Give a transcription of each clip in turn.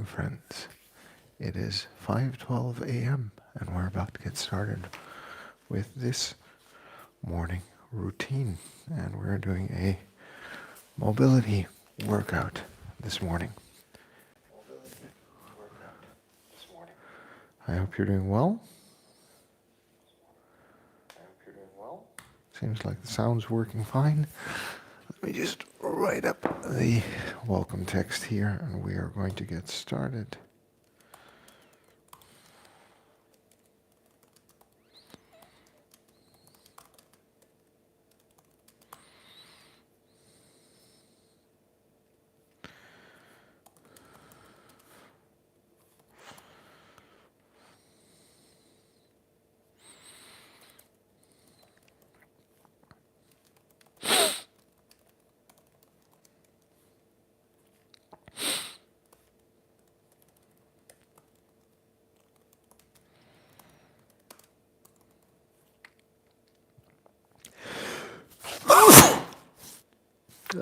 morning, friends. It is 5:12 a.m. and we're about to get started with this morning routine. And we're doing a mobility workout this morning. I hope you're doing well. Seems like the sound's working fine. Let me just write up the welcome text here and we are going to get started.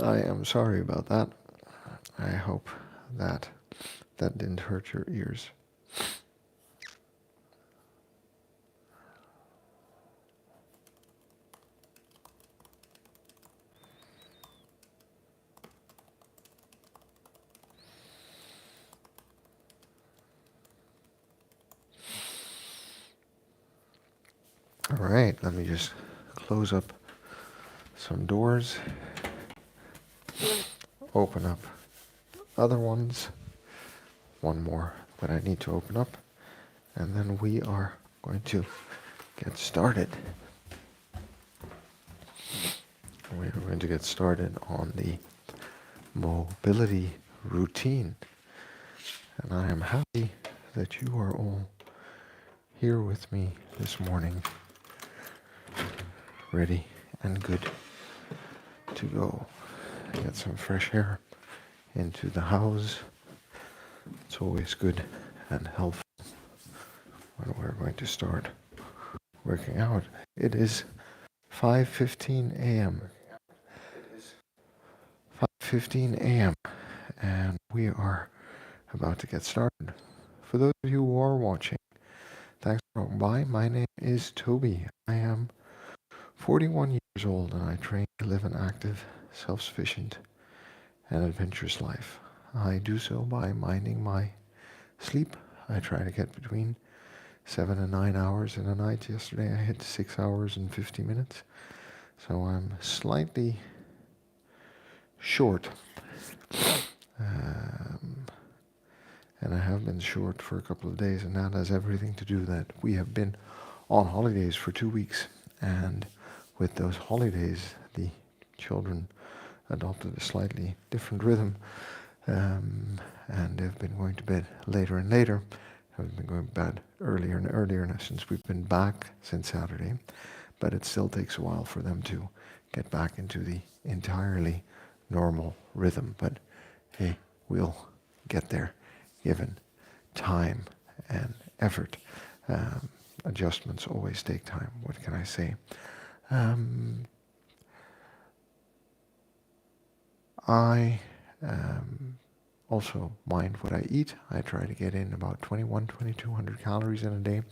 I am sorry about that. I hope that didn't hurt your ears. All right, let me just close up some doors, open up other ones, one more that I need to open up, and then we are going to get started. We are going to get started on the mobility routine. And I am happy that you are all here with me this morning, ready and good to go. Get some fresh air into the house. It's always good and helpful when we're going to start working out. It is 5:15 a.m. 5:15 a.m. and we are about to get started. For those of you who are watching, thanks for coming by. My name is Toby. I am 41 years old and I train to live an active, self-sufficient and adventurous life. I do so by minding my sleep. I try to get between 7 and 9 hours in a night. Yesterday I hit 6 hours and 50 minutes. So I'm slightly short. And I have been short for a couple of days, and that has everything to do that we have been on holidays for 2 weeks, and with those holidays the children adopted a slightly different rhythm, and they've been going to bed later and later. I've been going to bed earlier and earlier now since we've been back since Saturday, but it still takes a while for them to get back into the entirely normal rhythm. But hey, we'll get there given time and effort. Adjustments always take time. What can I say? I also mind what I eat. I try to get in about 2,200 calories in a day.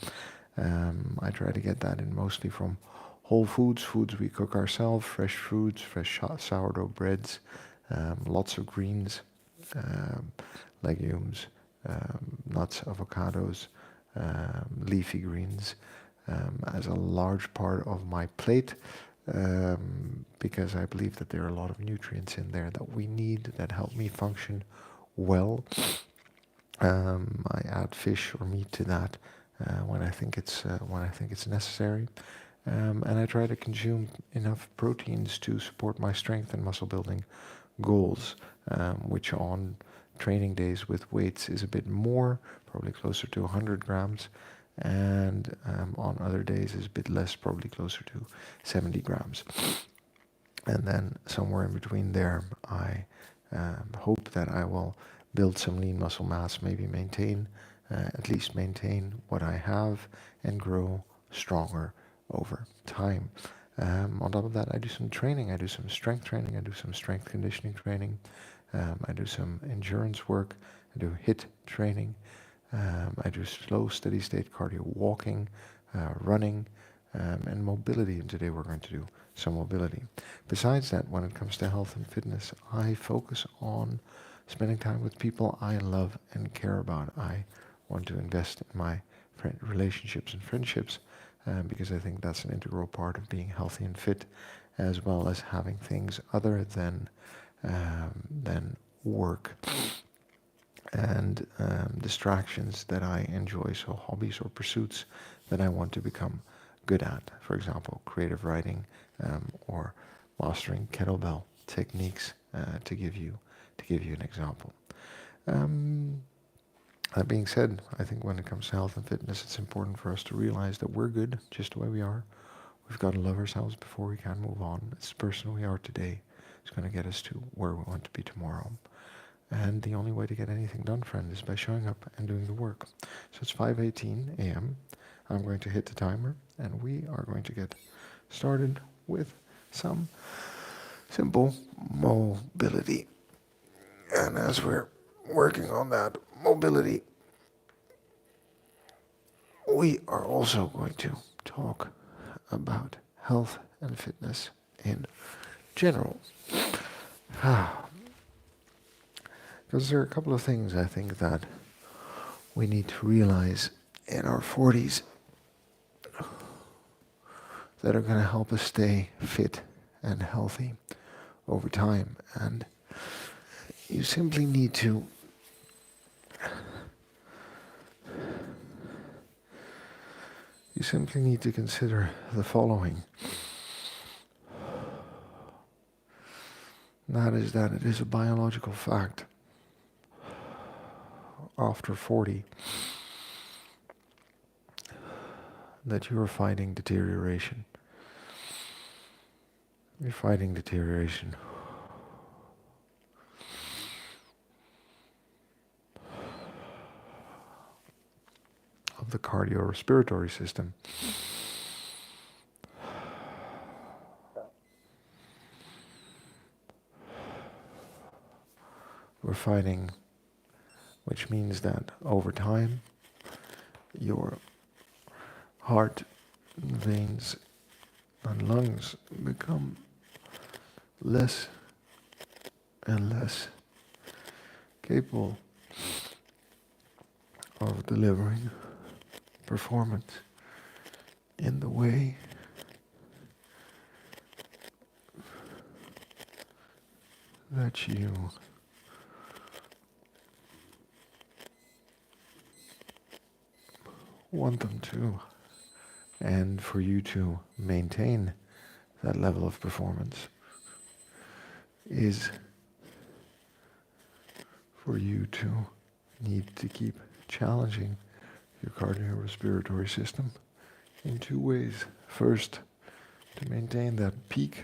I try to get that in mostly from whole foods we cook ourselves, fresh fruits, fresh sourdough breads, lots of greens, legumes, nuts, avocados, leafy greens, as a large part of my plate, because I believe that there are a lot of nutrients in there that we need that help me function well. I add fish or meat to that when I think it's necessary, and I try to consume enough proteins to support my strength and muscle building goals, which on training days with weights is a bit more, probably closer to 100 grams, and on other days is a bit less, probably closer to 70 grams. And then somewhere in between there, I hope that I will build some lean muscle mass, maybe at least maintain what I have and grow stronger over time. On top of that, I do some training. I do some strength training. I do some strength conditioning training. I do some endurance work, I do HIIT training. I do slow, steady state cardio walking, running, and mobility. And today we're going to do some mobility. Besides that, when it comes to health and fitness, I focus on spending time with people I love and care about. I want to invest in my relationships and friendships because I think that's an integral part of being healthy and fit, as well as having things other than work and distractions that I enjoy, so hobbies or pursuits that I want to become good at. For example, creative writing or mastering kettlebell techniques to give you an example. Um, that being said, I think when it comes to health and fitness, it's important for us to realize that we're good just the way we are. We've got to love ourselves before we can move on. It's the person we are today. It's going to get us to where we want to be tomorrow. And the only way to get anything done, friend, is by showing up and doing the work. So it's 5:18 a.m. I'm going to hit the timer, and we are going to get started with some simple mobility. And as we're working on that mobility, we are also going to talk about health and fitness in general. Because there are a couple of things I think that we need to realize in our 40s that are going to help us stay fit and healthy over time. And you simply need to consider the following. And that is that it is a biological fact after 40 that you are fighting deterioration. You're fighting deterioration. Of the cardiorespiratory system. We're fighting, which means that over time, your heart, veins, and lungs become less and less capable of delivering performance in the way that you want them to, and for you to maintain that level of performance is for you to need to keep challenging your cardiorespiratory system in two ways. First, to maintain that peak,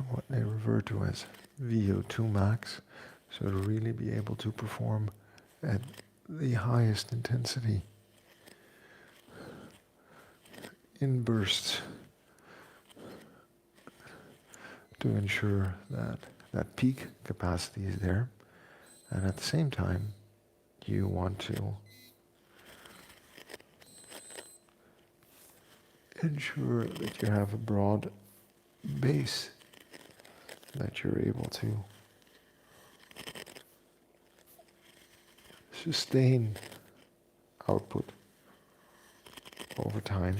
what they refer to as VO2 max, so to really be able to perform at the highest intensity in bursts to ensure that that peak capacity is there, and at the same time you want to ensure that you have a broad base, that you're able to sustain output over time.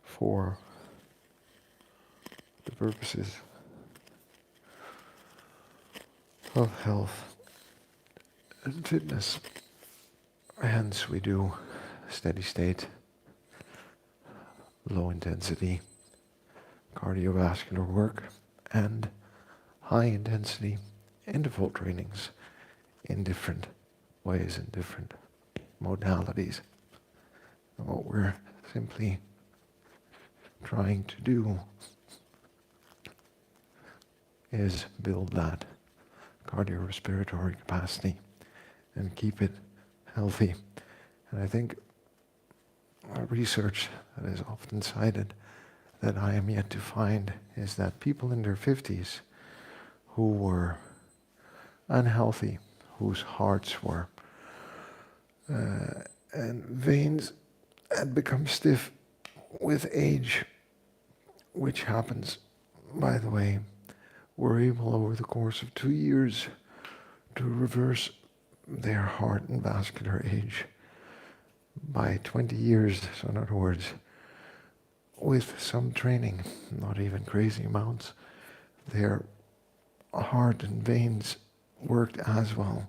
For the purposes of health and fitness. Hence we do steady state, low intensity cardiovascular work and high intensity interval trainings in different ways and different modalities. And what we're simply trying to do is build that cardiorespiratory capacity and keep it healthy. And I think research that is often cited that I am yet to find is that people in their 50s who were unhealthy, whose hearts were and veins had become stiff with age, which happens, by the way, were able over the course of 2 years to reverse their heart and vascular age by 20 years. So in other words, with some training, not even crazy amounts, their heart and veins worked as well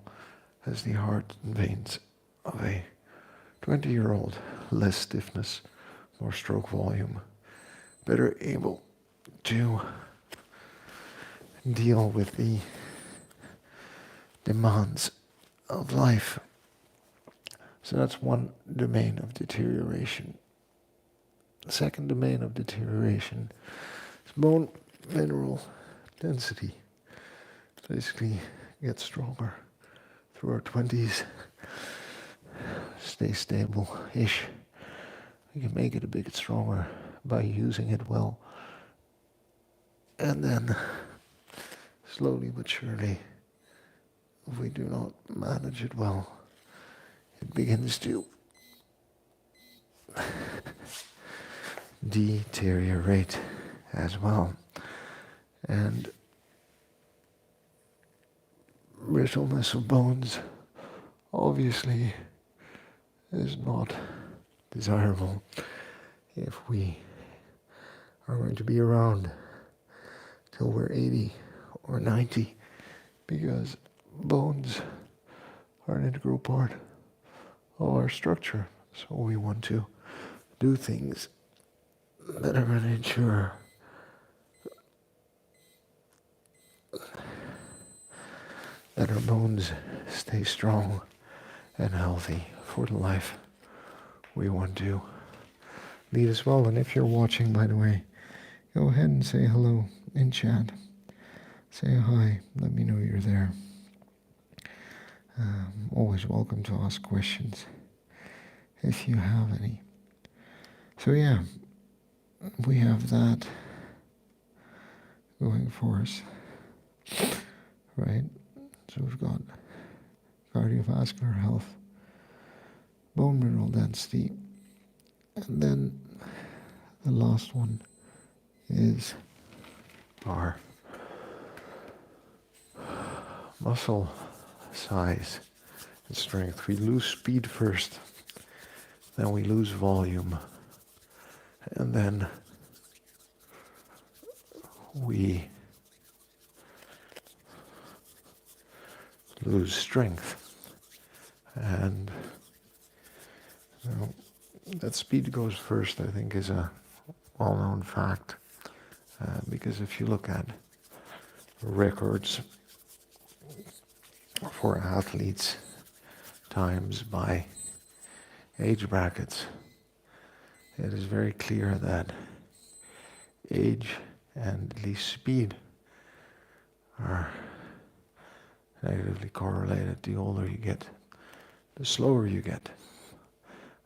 as the heart and veins of a 20-year-old. Less stiffness, more stroke volume, better able to deal with the demands of life. So that's one domain of deterioration. The second domain of deterioration is bone mineral density. Basically get stronger through our 20s, stay stable-ish. We can make it a bit stronger by using it well. And then, slowly but surely, if we do not manage it well, it begins to deteriorate as well. And brittleness of bones obviously is not desirable if we are going to be around till we're 80 or 90, because bones are an integral part of our structure. So we want to do things that are going to ensure that our bones stay strong and healthy for the life we want to lead as well. And if you're watching, by the way, go ahead and say hello in chat. Say hi, let me know you're there. Always welcome to ask questions if you have any. So yeah, we have that going for us, right? So we've got cardiovascular health, bone mineral density, and then the last one is our muscle size and strength. We lose speed first, then we lose volume, and then we lose strength. And that speed goes first, I think, is a well-known fact, because if you look at records for athletes times by age brackets, it is very clear that age and at least speed are negatively correlated. The older you get, the slower you get.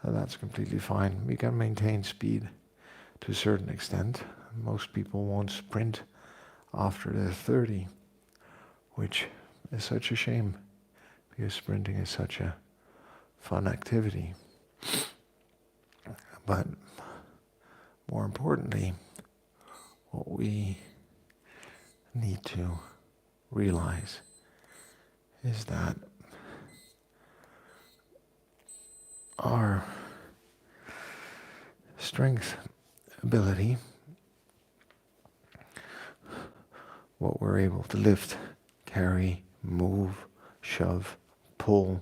And that's completely fine. We can maintain speed to a certain extent. Most people won't sprint after they're 30, which is such a shame, because sprinting is such a fun activity. But more importantly, what we need to realize is that our strength, ability, what we're able to lift, carry, move, shove, pull,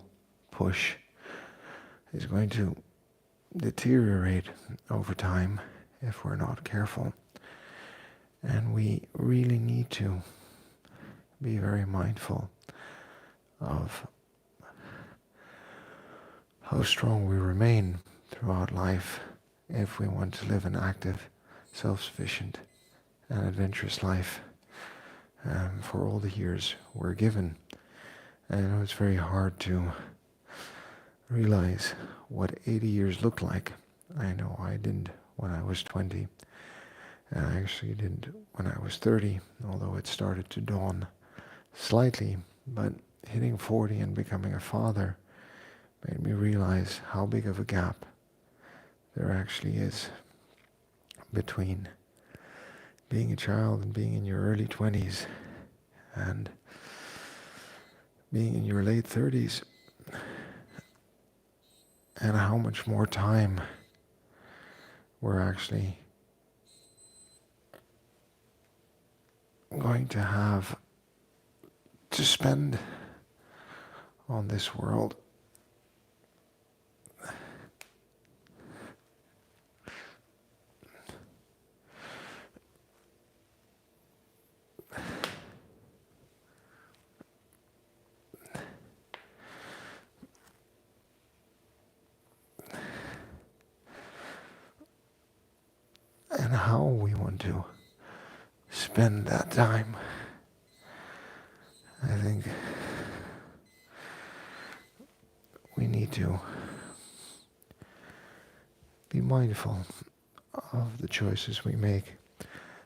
push, is going to deteriorate over time if we're not careful. And we really need to be very mindful of how strong we remain throughout life if we want to live an active, self-sufficient, and adventurous life for all the years we're given. And I know it's very hard to realize what 80 years look like. I know I didn't when I was 20. And I actually didn't when I was 30, although it started to dawn slightly. But hitting 40 and becoming a father made me realize how big of a gap there actually is between being a child and being in your early 20s and being in your late 30s, and how much more time we're actually going to have to spend on this world. And how we want to spend that time. I think we need to be mindful of the choices we make.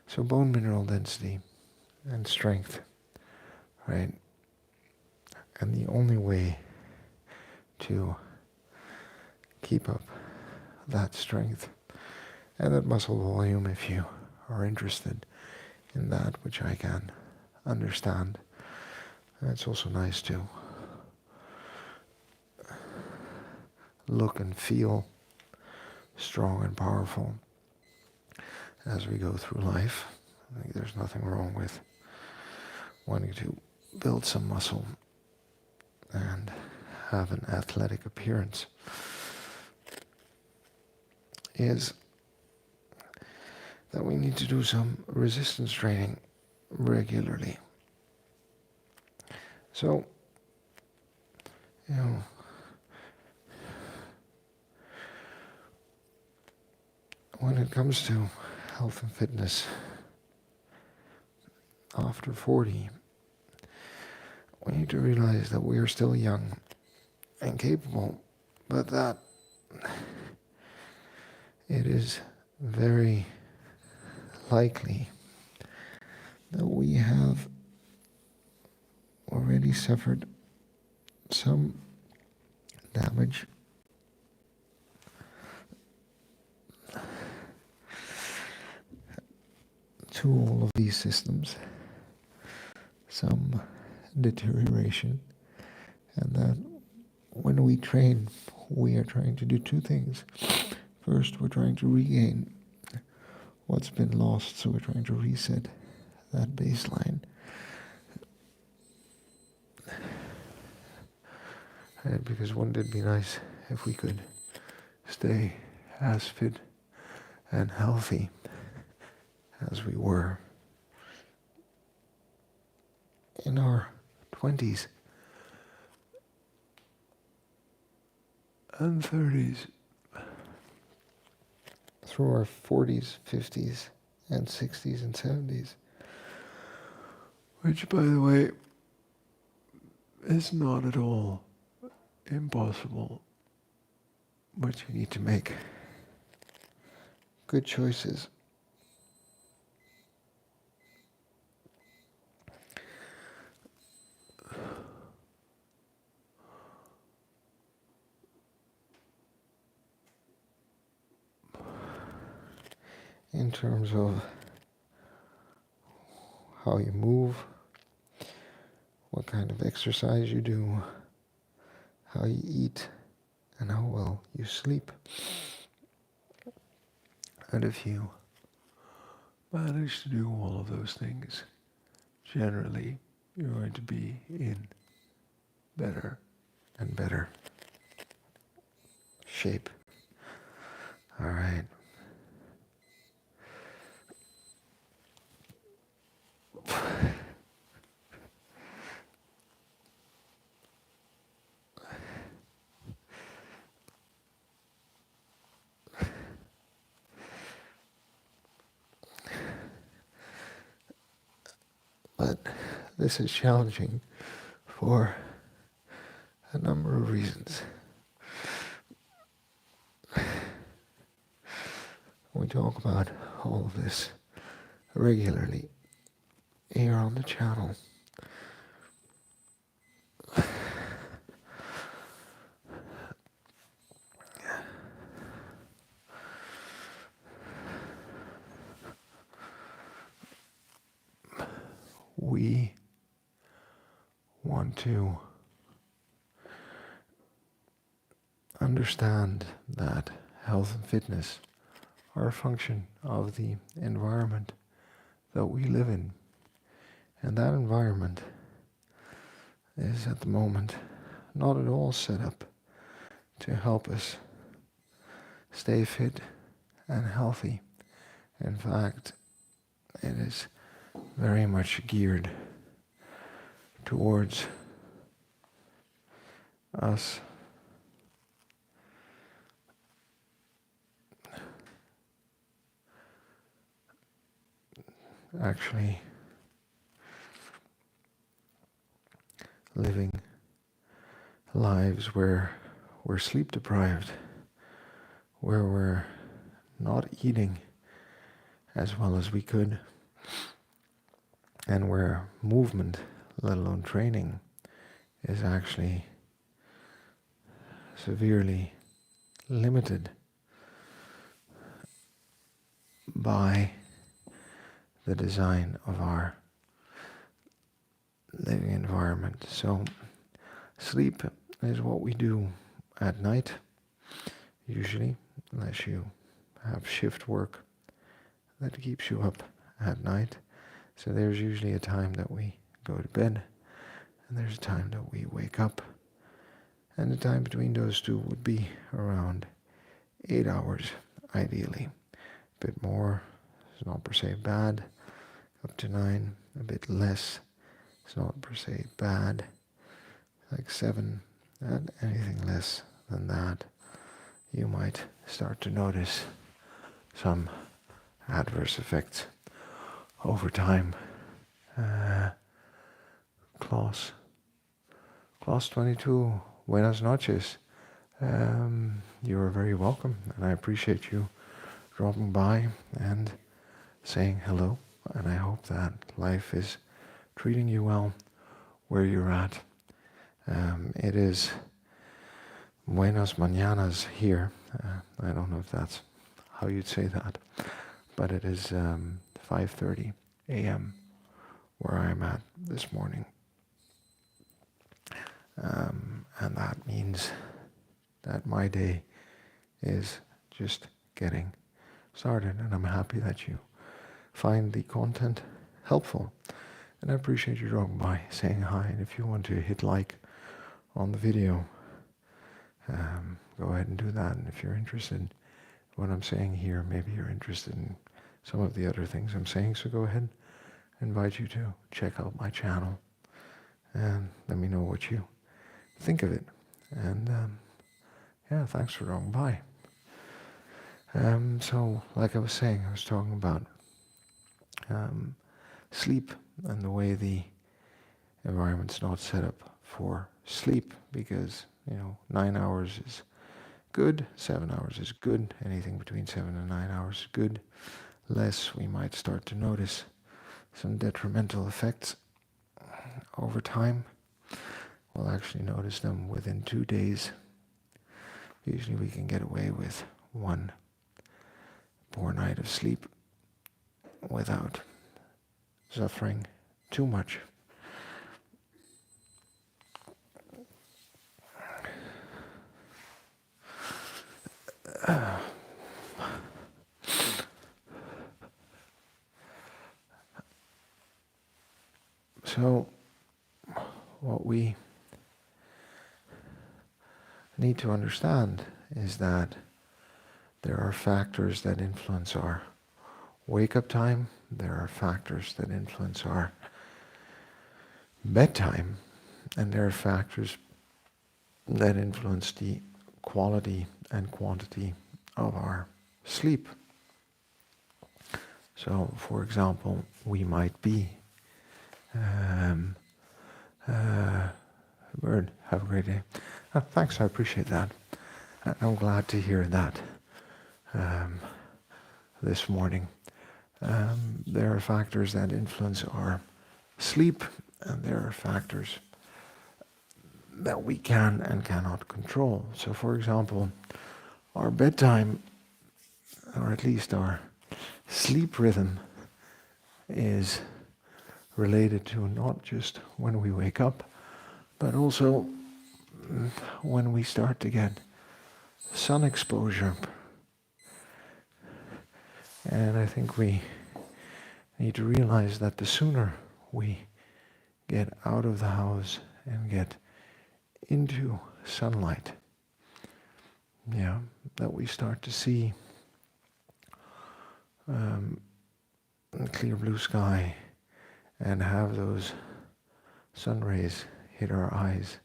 So bone mineral density and strength, right? And the only way to keep up that strength and that muscle volume, if you are interested in that, which I can understand. It's also nice to look and feel strong and powerful as we go through life. I think there's nothing wrong with wanting to build some muscle and have an athletic appearance. Is that we need to do some resistance training regularly. So, when it comes to health and fitness after 40, we need to realize that we are still young and capable, but that it is very likely that we have already suffered some damage to all of these systems, some deterioration, and that when we train, we are trying to do two things. First, we're trying to regain what's been lost, so we're trying to reset that baseline. Because wouldn't it be nice if we could stay as fit and healthy as we were in our 20s and 30s, through our 40s, 50s, and 60s and 70s, which, by the way, is not at all impossible, but you need to make good choices. In terms of how you move, what kind of exercise you do, how you eat, and how well you sleep. And if you manage to do all of those things, generally you're going to be in better and better shape. All right. But this is challenging for a number of reasons. When we talk about all of this, regularly here on the channel. We want to understand that health and fitness are a function of the environment that we live in. And that environment is at the moment not at all set up to help us stay fit and healthy. In fact, it is very much geared towards us actually living lives where we're sleep deprived, where we're not eating as well as we could, and where movement, let alone training, is actually severely limited by the design of our living environment. So sleep is what we do at night, usually, unless you have shift work that keeps you up at night. So there's usually a time that we go to bed, and there's a time that we wake up. And the time between those two would be around 8 hours, ideally. A bit more is not per se bad. Up to 9, a bit less is not per se bad. Like 7, and anything less than that, you might start to notice some adverse effects over time. Klaus 22, buenas noches. You are very welcome, and I appreciate you dropping by and saying hello. And I hope that life is treating you well where you're at. It is buenas mañanas here. I don't know if that's how you'd say that, but it is 5:30 a.m. where I'm at this morning. And that means that my day is just getting started, and I'm happy that you find the content helpful. And I appreciate you dropping by, saying hi, and if you want to hit like on the video, go ahead and do that. And if you're interested in what I'm saying here, maybe you're interested in some of the other things I'm saying, so go ahead. I invite you to check out my channel and let me know what you think of it. And yeah, thanks for dropping by. So like I was saying, I was talking about sleep and the way the environment's not set up for sleep, because 9 hours is good, 7 hours is good, anything between 7 and 9 hours is good. Less, we might start to notice some detrimental effects over time. We'll actually notice them within 2 days. Usually we can get away with 1 poor night of sleep without suffering too much. So what we need to understand is that there are factors that influence our wake-up time, there are factors that influence our bedtime, and there are factors that influence the quality and quantity of our sleep. So, for example, we might be Bird, have a great day. Thanks, I appreciate that. I'm glad to hear that this morning. There are factors that influence our sleep, and there are factors that we can and cannot control. So, for example, our bedtime, or at least our sleep rhythm, is related to not just when we wake up, but also when we start to get sun exposure. And I think we need to realize that the sooner we get out of the house and get into sunlight, that we start to see a clear blue sky and have those sun rays hit our eyes.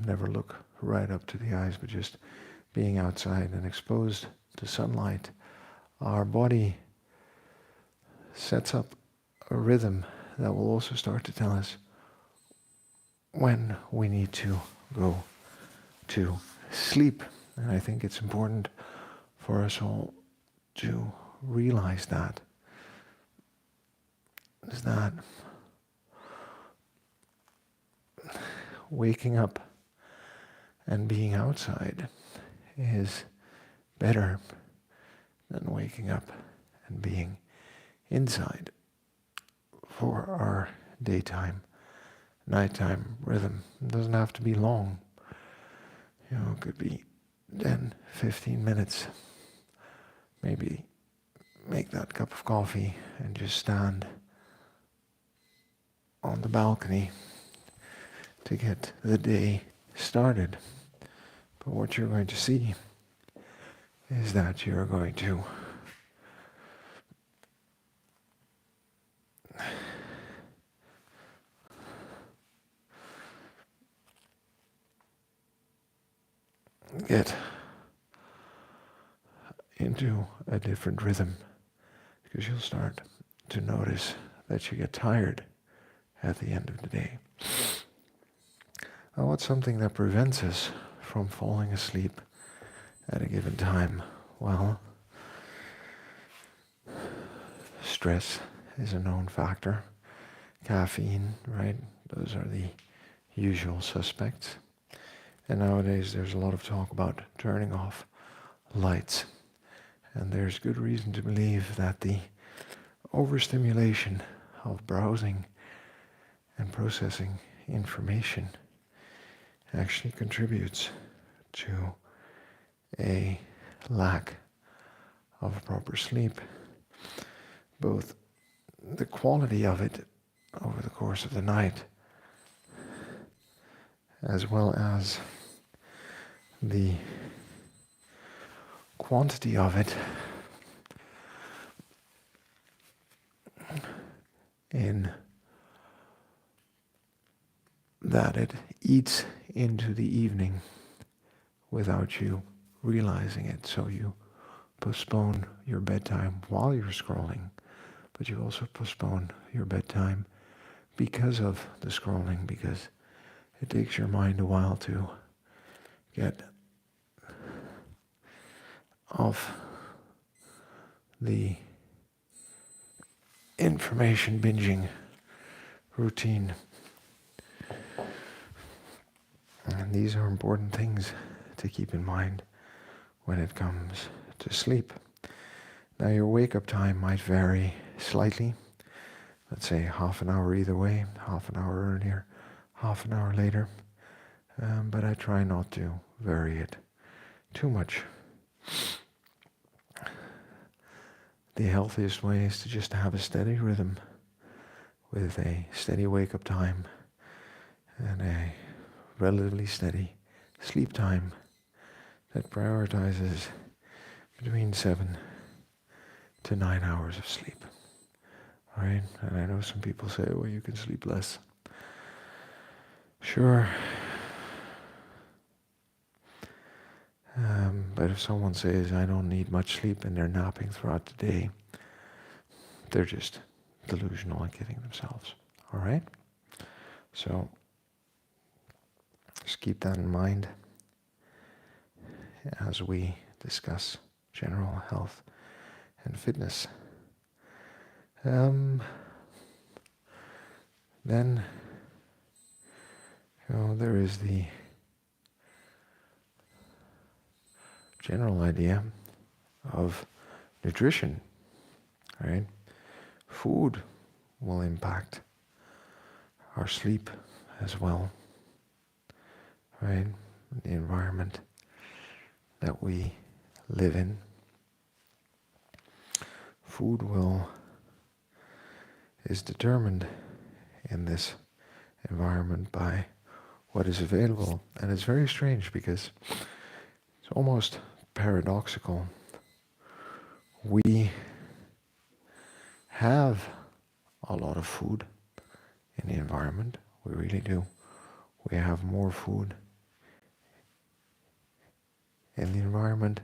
Never look right up to the eyes, but just being outside and exposed to sunlight, our body sets up a rhythm that will also start to tell us when we need to go to sleep. And I think it's important for us all to realize that. Is that waking up and being outside is better than waking up and being inside for our daytime, nighttime rhythm. It doesn't have to be long. It could be 10, 15 minutes. Maybe make that cup of coffee and just stand on the balcony to get the day started. But what you're going to see is that you're going to get into a different rhythm, because you'll start to notice that you get tired at the end of the day. Now, what's something that prevents us from falling asleep at a given time? Well, stress is a known factor. Caffeine, right? Those are the usual suspects. And nowadays there's a lot of talk about turning off lights. And there's good reason to believe that the overstimulation of browsing and processing information actually contributes to a lack of proper sleep. Both the quality of it over the course of the night, as well as the quantity of it in that it eats into the evening without you realizing it. So you postpone your bedtime while you're scrolling, but you also postpone your bedtime because of the scrolling, because it takes your mind a while to get off the information binging routine. And these are important things to keep in mind when it comes to sleep. Now, your wake-up time might vary slightly. Let's say half an hour either way, half an hour earlier, half an hour later. But I try not to vary it too much. The healthiest way is to just have a steady rhythm with a steady wake-up time and a relatively steady sleep time that prioritizes between 7 to 9 hours of sleep. All right? And I know some people say, well, you can sleep less. Sure. But if someone says, I don't need much sleep, and they're napping throughout the day, they're just delusional and kidding themselves. All right? So just keep that in mind as we discuss general health and fitness Um, then, there is the general idea of nutrition, right? Food will impact our sleep as well, right? The environment that we live in. Food is determined in this environment by what is available. And it's very strange because it's almost paradoxical. We have a lot of food in the environment. We really do. We have more food in the environment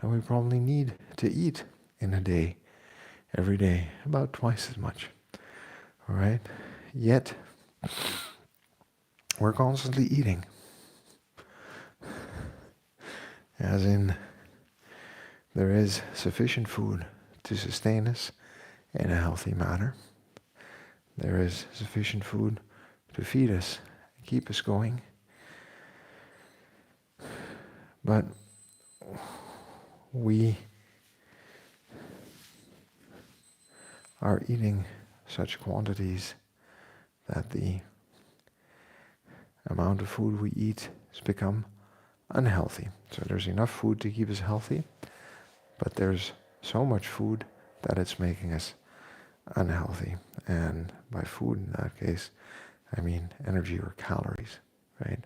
than we probably need to eat in a day, every day, about twice as much. All right? Yet, we're constantly eating. As in, there is sufficient food to sustain us in a healthy manner. There is sufficient food to feed us, keep us going. But we are eating such quantities that the amount of food we eat has become unhealthy. So there's enough food to keep us healthy, but there's so much food that it's making us unhealthy. And by food in that case, I mean energy or calories, right?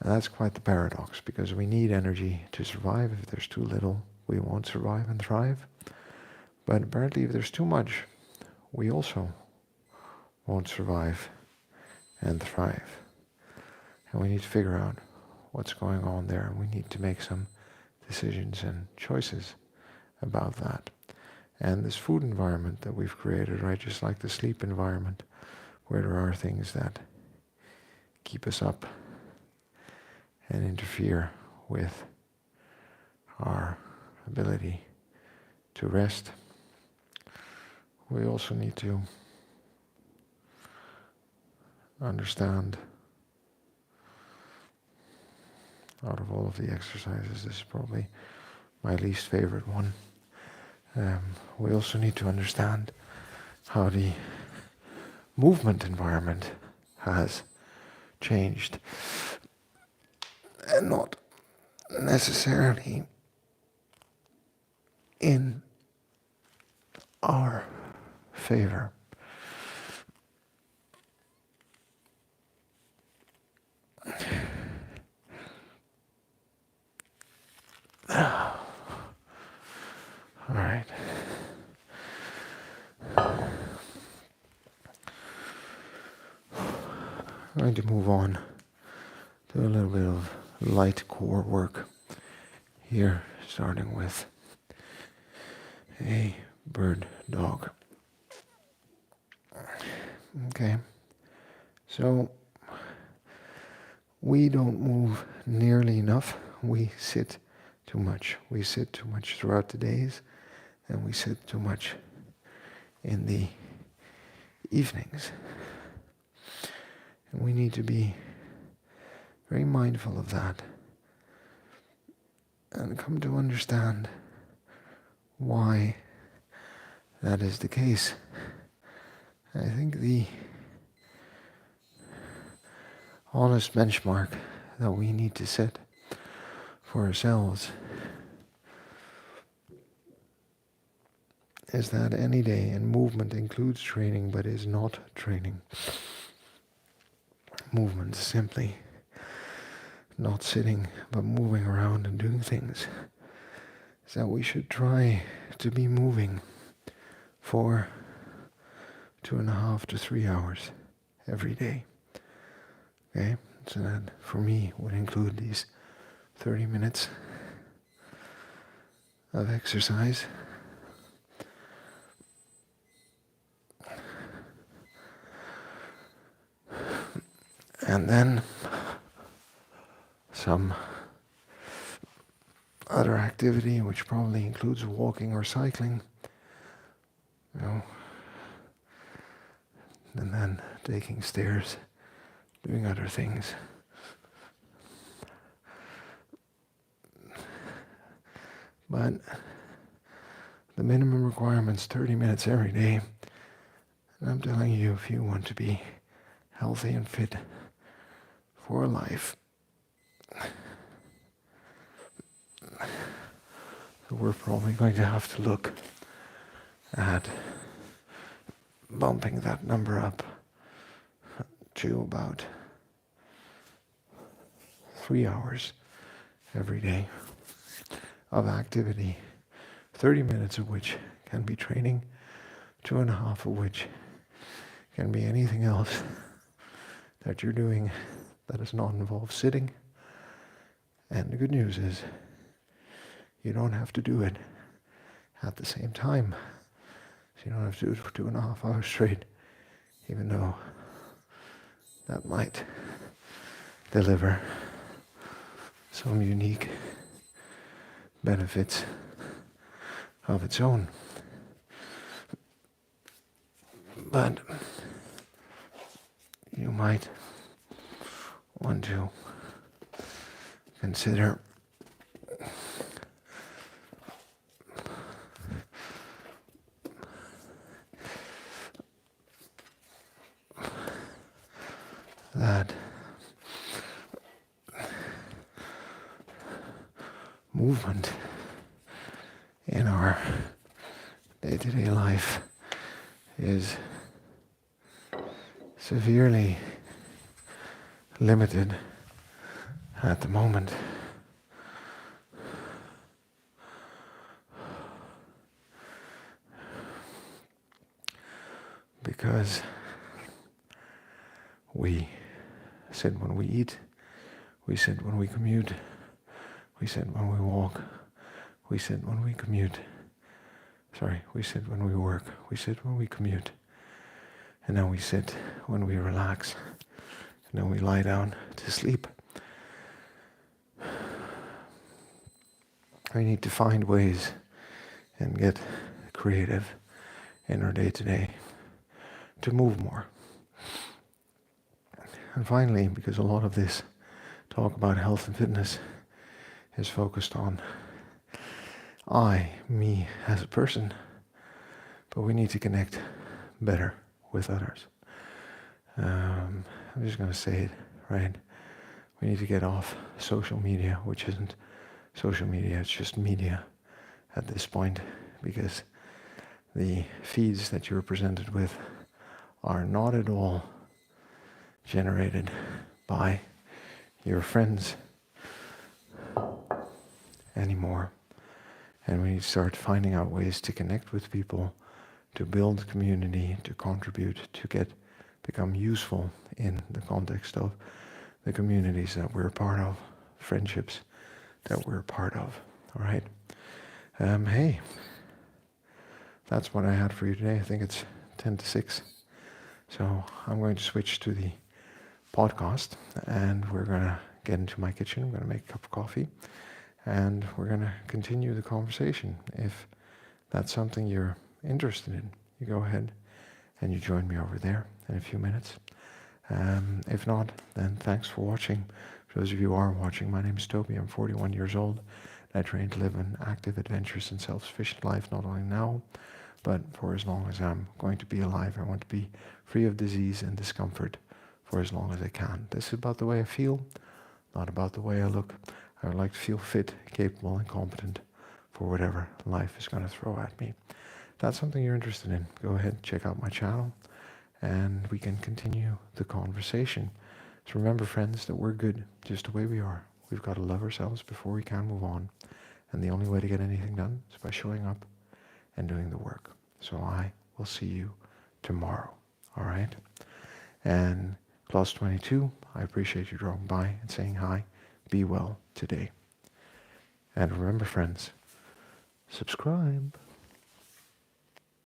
And that's quite the paradox, because we need energy to survive. If there's too little, we won't survive and thrive. But apparently if there's too much, we also won't survive and thrive. And we need to figure out what's going on there. We need to make some decisions and choices about that. And this food environment that we've created, right, just like the sleep environment, where there are things that keep us up and interfere with our ability to rest, we also need to understand, out of all of the exercises, this is probably my least favorite one. We also need to understand how the movement environment has changed, and not necessarily in our favor. All right. I'm going to move on to a little bit of light core work here, starting with a bird dog. Okay, so we don't move nearly enough. We sit too much. We sit too much throughout the days, and we sit too much in the evenings. And we need to be very mindful of that and come to understand why that is the case. I think the honest benchmark that we need to set for ourselves is that any day, and movement includes training but is not training. Movement is simply not sitting but moving around and doing things. Is that we should try to be moving for 2.5 to 3 hours every day. Okay, so that for me would include these 30 minutes of exercise. And then some other activity, which probably includes walking or cycling, than taking stairs, doing other things. But the minimum requirement's 30 minutes every day. And I'm telling you, if you want to be healthy and fit for life, we're probably going to have to look at bumping that number up to about 3 hours every day of activity, 30 minutes of which can be training, 2.5 of which can be anything else that you're doing that does not involve sitting. And the good news is you don't have to do it at the same time. So you don't have to do it for 2.5 hours straight, even though that might deliver some unique benefits of its own. But you might want to consider that movement in our day-to-day life is severely limited at the moment. Because we sit when we eat, we sit when we commute, we sit when we walk, we sit when we commute. We sit when we work, we sit when we commute, and then we sit when we relax, and then we lie down to sleep. We need to find ways and get creative in our day-to-day to move more. And finally, because a lot of this talk about health and fitness is focused on me as a person, but we need to connect better with others. I'm just going to say it, right? We need to get off social media, which isn't social media, it's just media at this point, because the feeds that you're presented with are not at all generated by your friends anymore. And we need to start finding out ways to connect with people, to build community, to contribute, to become useful in the context of the communities that we're a part of, friendships that we're a part of. All right. Hey, that's what I had for you today. I think it's 10 to 6. So I'm going to switch to the podcast, and we're going to get into my kitchen. I'm going to make a cup of coffee, and we're going to continue the conversation. If that's something you're interested in, you go ahead and you join me over there in a few minutes. If not, then thanks for watching. For those of you who are watching, my name is Toby. I'm 41 years old. I train to live an active, adventurous, and self-sufficient life, not only now, but for as long as I'm going to be alive. I want to be free of disease and discomfort for as long as I can. This is about the way I feel, not about the way I look. I would like to feel fit, capable, and competent for whatever life is going to throw at me. If that's something you're interested in, go ahead, check out my channel, and we can continue the conversation. So remember, friends, that we're good just the way we are. We've got to love ourselves before we can move on. And the only way to get anything done is by showing up and doing the work. So I will see you tomorrow. All right? And Clause 22, I appreciate you dropping by and saying hi. Be well today. And remember, friends, subscribe.